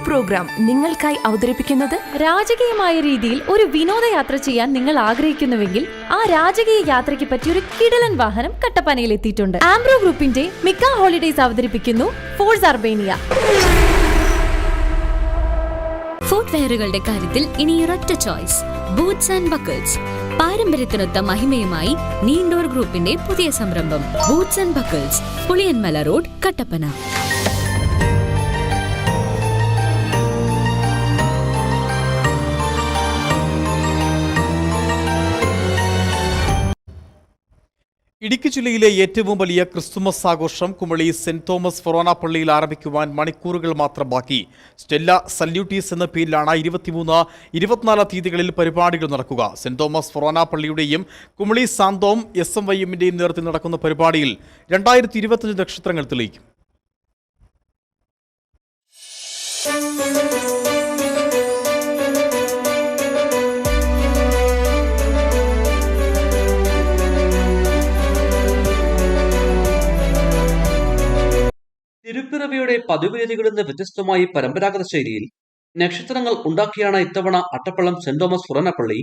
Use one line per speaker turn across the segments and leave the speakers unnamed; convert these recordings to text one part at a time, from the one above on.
Programme നിങ്ങൾക്കായി അവതരിപ്പിക്കുന്നത്
രാജകീയമായ രീതിയിൽ ഒരു വിനോദയാത്ര ചെയ്യാൻ നിങ്ങൾ ആഗ്രഹിക്കുന്നുവെങ്കിൽ ആ രാജകീയ യാത്രയ്ക്ക് പറ്റിയ ഒരു കിടിലൻ വാഹനം കട്ടപ്പനയിൽ എത്തിയിട്ടുണ്ട്. ആംബ്രോ ഗ്രൂപ്പിന്റെ മിക്ക ഹോളിഡേയ്സ് അവതരിപ്പിക്കുന്നു ഫോഴ്സ് അർബേനിയ.
ഫുട്വെയറുകളുടെ കാര്യത്തിൽ ഇനി ഒരൊറ്റ ചോയ്സ്, ബൂട്ട്സ് ആൻഡ് ബക്കിൾസ്. പാരമ്പര്യത്തിനൊത്ത മഹിമയുമായി നീണ്ടോർ ഗ്രൂപ്പിന്റെ പുതിയ സംരംഭം boots and buckles, Puliyanmala road, Kattappana.
Idukki ജില്ലയിലെ ഏറ്റവും വലിയ ക്രിസ്തുമസ് ആഘോഷം കുമളി സെന്റ് തോമസ് ഫൊറോന പള്ളിയിൽ ആരംഭിക്കുവാൻ മണിക്കൂറുകൾ മാത്രം ബാക്കി. സ്റ്റെല്ല സല്യൂട്ടീസ് എന്ന പേരിലാണ് 23, 24 തീയതികളിൽ പരിപാടികൾ നടക്കുക. സെന്റ് തോമസ് ഫൊറോന പള്ളിയുടെയും കുമളി സാന്തോം SMYMന്റെയും നേതൃത്വത്തിൽ നടക്കുന്ന പരിപാടിയിൽ 2025 നക്ഷത്രങ്ങൾ തെളിയിക്കും.
തിരുപ്പിറവിയുടെ പതിവ് രീതികളിൽ നിന്ന് വ്യത്യസ്തമായി പരമ്പരാഗത ശൈലിയിൽ നക്ഷത്രങ്ങൾ ഉണ്ടാക്കിയാണ് ഇത്തവണ അട്ടപ്പള്ളം സെന്റ് തോമസ് ഫൊറോന പള്ളി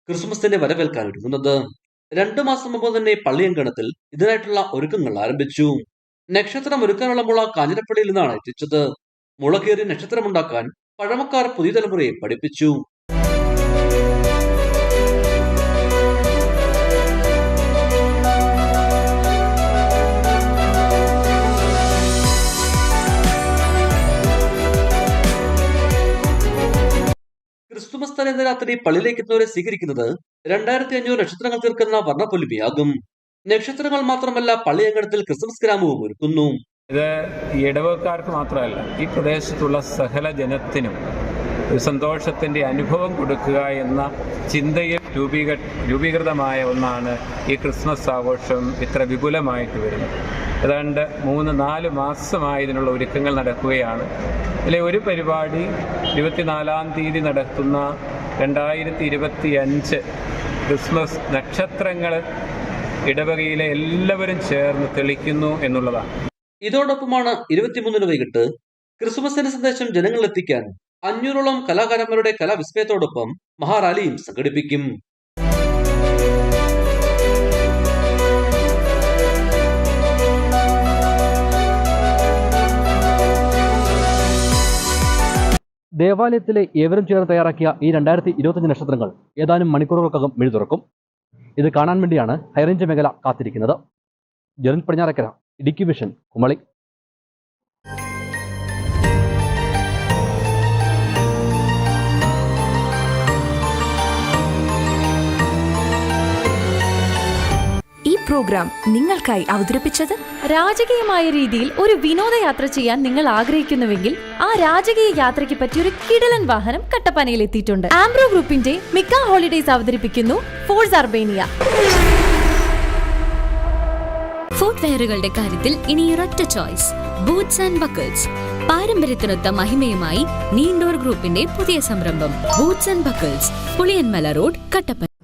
ക്രിസ്മസിനെ വരവേൽക്കാൻ ഒരുങ്ങുന്നത്. 2 മാസം മുമ്പ് തന്നെ പള്ളിയങ്കണത്തിൽ ഇതിനായിട്ടുള്ള ഒരുക്കങ്ങൾ ആരംഭിച്ചു. നക്ഷത്രം ഒരുക്കാനുള്ള മുള കാഞ്ഞിരപ്പള്ളിയിൽ നിന്നാണ് എത്തിച്ചത്. മുളകേറി നക്ഷത്രമുണ്ടാക്കാൻ പഴമക്കാർ പുതിയ തലമുറയെ പഠിപ്പിച്ചു. ക്രിസ്തുമസ് തലേന്ന് രാത്രി പള്ളിയിലേക്ക് എത്തുന്നവരെ സ്വീകരിക്കുന്നത് 2500 നക്ഷത്രങ്ങൾ തീർക്കുന്ന വർണ്ണപ്പൊലിമയാകും. നക്ഷത്രങ്ങൾ മാത്രമല്ല, പള്ളിയങ്കണത്തിൽ ക്രിസ്മസ് ഗ്രാമവും ഒരുക്കുന്നു.
ഇത് ഇടവക്കാർക്ക് മാത്രമല്ല, ഈ പ്രദേശത്തുള്ള സകല ജനത്തിനും ഒരു സന്തോഷത്തിൻ്റെ അനുഭവം കൊടുക്കുക എന്ന ചിന്തയിൽ രൂപീകൃതമായ ഒന്നാണ് ഈ ക്രിസ്മസ് ആഘോഷം ഇത്ര വിപുലമായിട്ട് വരുന്നത്. ഏതാണ്ട് 3-4 മാസമായി ഇതിനുള്ള ഒരുക്കങ്ങൾ നടക്കുകയാണ്. ഇതിലെ ഒരു പരിപാടി 24-ാം തീയതി നടത്തുന്ന 2025 ക്രിസ്മസ് നക്ഷത്രങ്ങൾ ഇടവകയിലെ എല്ലാവരും ചേർന്ന് തെളിക്കുന്നു എന്നുള്ളതാണ്.
ഇതോടൊപ്പമാണ് 23-ന് വൈകിട്ട് ക്രിസ്മസിന്റെ സന്ദേശം ജനങ്ങളിലെത്തിക്കാൻ 500ഓളം കലാകാരന്മാരുടെ കലാവിസ്മയത്തോടൊപ്പം മഹാറാലിയും സംഘടിപ്പിക്കും.
ദേവാലയത്തിലെ ഏവരും ചേർന്ന് തയ്യാറാക്കിയ ഈ 2025 നക്ഷത്രങ്ങൾ ഏതാനും മണിക്കൂറുകൾക്കകം മിഴി തുറക്കും. ഇത് കാണാൻ വേണ്ടിയാണ് ഹൈറേഞ്ച് മേഖല കാത്തിരിക്കുന്നത്. ജെറിൻ പടിഞ്ഞാറക്കര, ഇടുക്കി വിഷൻ, കുമളി.
ഈ പ്രോഗ്രാം നിങ്ങൾക്കായി അവതരിപ്പിച്ചത്
രാജകീയമായ രീതിയിൽ ഒരു വിനോദയാത്ര ചെയ്യാൻ നിങ്ങൾ ആഗ്രഹിക്കുന്നുവെങ്കിൽ ആ രാജകീയ യാത്രയ്ക്ക് പറ്റിയ ഒരു കിടിലൻ വാഹനം കട്ടപ്പനയിൽ എത്തിയിട്ടുണ്ട്. ആംബ്രോ ഗ്രൂപ്പിന്റെ മിക്ക ഹോളിഡേയ്സ് അവതരിപ്പിക്കുന്നു ഫോഴ്സ് അർബേനിയ.
ഫുട്വെയറുകളുടെ കാര്യത്തിൽ ഇനി ഒരൊറ്റ ചോയ്സ്, ബൂട്ട്സ് ആൻഡ് ബക്കിൾസ്. പാരമ്പര്യത്തിനൊത്ത മഹിമയുമായി നീണ്ടോർ ഗ്രൂപ്പിന്റെ പുതിയ സംരംഭം boots and buckles, Puliyanmala road, Kattappana.